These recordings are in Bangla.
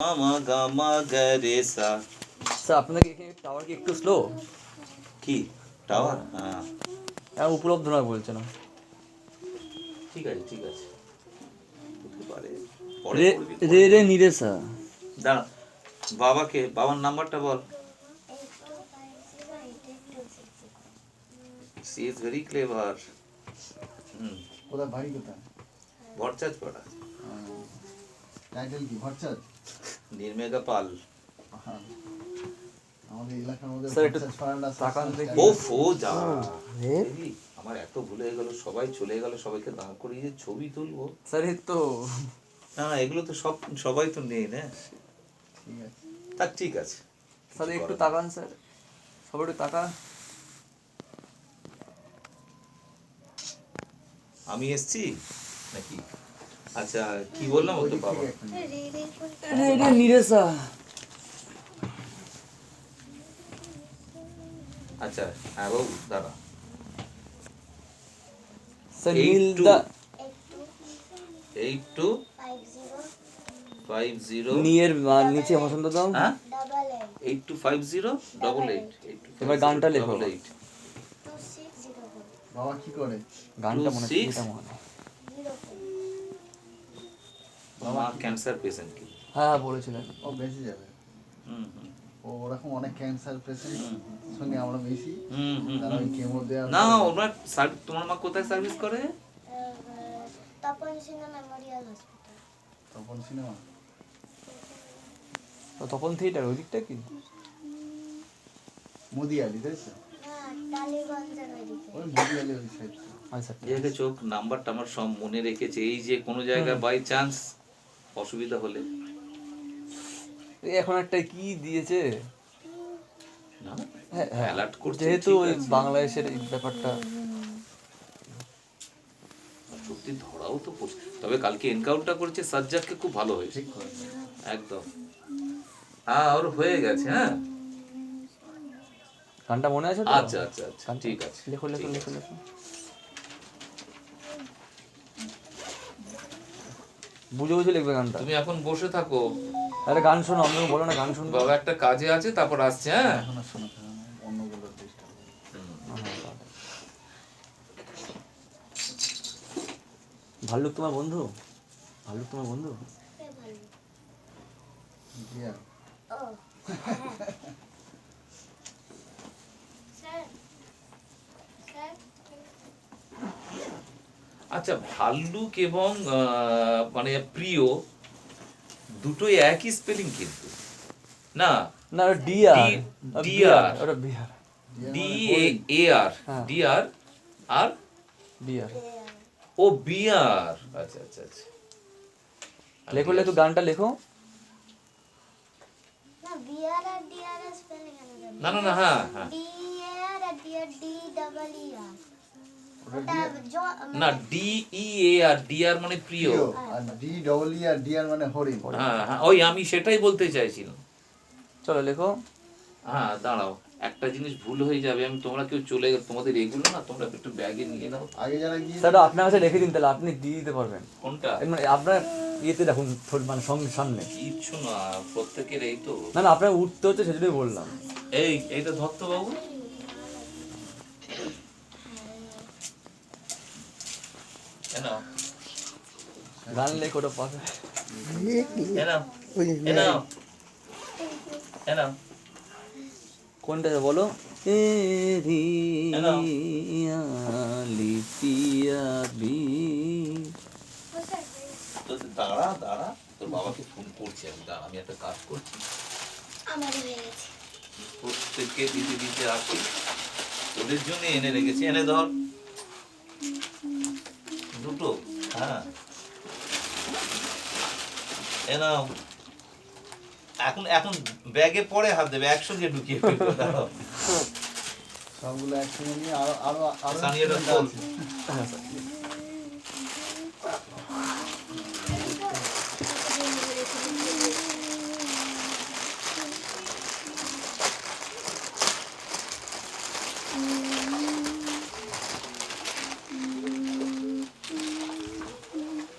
মামা গামা গরে সা। স্যার আপনাদের এখানে টাওয়ার কি একটু স্লো? কি টাওয়ার? হ্যাঁ হ্যাঁ, উপলব্ধ নয় বলছে না। ঠিক আছে ঠিক আছে, হতে পারে। পরে রে করবি, রে পরে রে করবি। নিরেশা। দাঁড়া, বাবাকে, বাবার নাম্বারটা বল। She is very clever. কোথায় বাড়ি কোথায়? ভরচাজ পাড়া। টাইটেল কি ভরচাজ? নির্মেগা পাল। আমাদের এলাকার মধ্যে স্যার, একটু ভরচাজ পাড়াটা তাকান দেখি। ও ফো যা। রে? দেখলি? আমার এত ভুলে গেল, সবাই চলে গেল, সবাইকে দাঁড় করিয়ে যে ছবি তুলবো। স্যার এই তো না না, এগুলো তো সবাই তো নেই না। ঠিক আছে। তাক ঠিক আছে। স্যার কিছু একটু করার নেই। তাকান স্যার, সবাই একটু তাকান। আমি এসছি নাকি? আচ্ছা কি বললাম ও তো ওইদিক বাবা। থেকে একটা নিয়ে। রে রে নিরেশা। আচ্ছা হ্যাঁ বাবু দাঁড়া। স্যার 82 নীলদা 8250 নিয়ের নিচে বসন্ত দাও। হ্যাঁ 825088 এবার গানটা লেখো। 88 বাবা কি করে? গানটা মনে হচ্ছে 26 এটা মনে হয়। বাবা ক্যান্সার পেশেন্ট কি? হ্যাঁ হ্যাঁ বলেছিলেন। ও বেঁচে যাবে। হুম হুম ও ওরকম অনেক ক্যান্সার পেশেন্ট সঙ্গে আমরা মিশি। হুম হুম তারা ওই কেমো দেওয়া না ওনার তোমার মা কোথায় সার্ভিস করে? Tapan Sinha Memorial hospital. Tapan cinema তো তপন থিয়েটার ওই দিকটা কি? মুদিয়ালি তাই তো? না, টালিগঞ্জের ওইদিকে। ওই মুদিয়ালি ওই সাইড। আচ্ছা জায়গায় চোখ নাম্বার টাম্বার সব মনে রেখেছে, এই যে কোনো জায়গায় বাই চান্স অসুবিধা হলে। এই এখন একটা কি দিয়েছে? না হ্যাঁ হ্যাঁ, অ্যালার্ট করছে, যেহেতু ঠিক ওই আছে। বাংলাদেশের এই ব্যাপারটা। সত্যি ধরাও তো তবে কালকে এনকাউন্টার করেছে সাজ্জাদকে, খুব ভালো হয়েছে ঠিক করে। একদম। হ্যাঁ ওর হয়ে গেছে। হ্যাঁ গানটা মনে আছে তো? আচ্ছা আচ্ছা আচ্ছা গানটা- ঠিক আছে লেখো লেখো ঠিক লেখো আছে। লেখো। বুঝে বুঝে লিখবে গানটা। তুমি এখন বসে থাকো, আরে গান শোনো, আমি বলো না গান শুনবো। বাবা একটা কাজে আছে, তারপর আসছে। হ্যাঁ এখন আর শোনা থাকে না, অন্যগুলোর ডিস্টার্ব। ভাল্লুক তোমার বন্ধু? ভাল্লুক তোমার বন্ধু? কে ভালো? জিয়া ও স্যার স্যার আচ্ছা ভাল্লুক এবং মানে প্রিয় দুটোই একই স্পেলিং কিন্তু না? না ডিআর। DR ওটা বিহার। DAR হ্যাঁ। DR আর ডিআর। ও বিআর। আচ্ছা আচ্ছা আচ্ছা লেখো লেখো গানটা লেখো। না বিআর আর ডিআর এর স্পেলিং আলাদা। না না না হ্যাঁ হ্যাঁ ডিআর আর ডিআর ডি ডাবল ই আর। ওটা না DEAR DR মানে প্রিয়। প্রিয় আর ডি ডবল ই আর ডিয়ার মানে হরিণ। হ্যাঁ হ্যাঁ ওই আমি সেটাই বলতে চাইছিলাম। চলো লেখো। হ্যাঁ দাঁড়াও, একটা জিনিস ভুল হয়ে যাবে, আমি তোমরা কেউ চলে গেলে তোমাদের এগুলো না তোমরা একটু ব্যাগে নিয়ে নাও। আগে যারা গিয়ে স্যার আপনার কাছে লিখে দিন, তাহলে আপনি দিয়ে দিতে পারবেন। কোনটা? মানে আপনার ইয়েতে দেখুন, মানে সঙ্গে সামনে। কিচ্ছু না, প্রত্যেকের এই তো। না না, আপনার উঠতে হচ্ছে সেজন্যই বললাম। এইটা ধরতো বাবু। এ নাও, গান লেখো, ওটা পাশে। এ নাও, এ নাও, এ নাও। কোনটা বলো? নাও। তো দাঁড়া দাঁড়া, তোর বাবাকে ফোন করছি আমি, দাঁড়া আমি একটা কাজ করছি। আমার হয়ে গেছে। প্রত্যেককে দিতে দিতে আসি, তোদের জন্য এনে রেখেছি, এনে ধর দুটো। হ্যাঁ এ নাও। এখন এখন ব্যাগে পরে হাত দেবে, একসঙ্গে ঢুকিয়ে ফেলবে। দাঁড়াও সবগুলো একসঙ্গে নিয়ে আরো আরো আরো সানিয়াটা instrument খোল। আছে।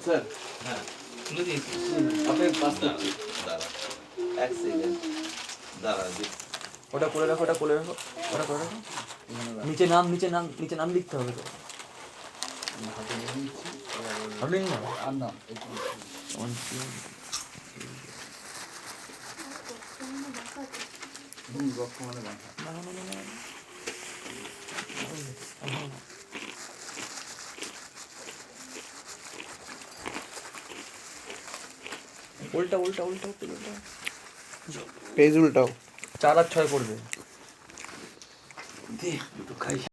স্যার হ্যাঁ তুলে দিয়েছি। আপনি পাস দাঁড়া দাঁড়া এক সেকেন্ড দাঁড়া ওটা করে রাখো, ওটা করে রাখো, ওটা করে রাখো। এখানে রাখ। নিচে নাম, নিচে নাম, নিচে নাম লিখতে হবে তো। আমি হাতে নিয়ে নিচ্ছি, এবার ভাবলি না? আর না একটু বর্তমানে বাঁধা। উল্টা উল্টা উল্টা উল্টা, পেজ উল্টাও। 4 আর 6 করবে। দে দুটো খাই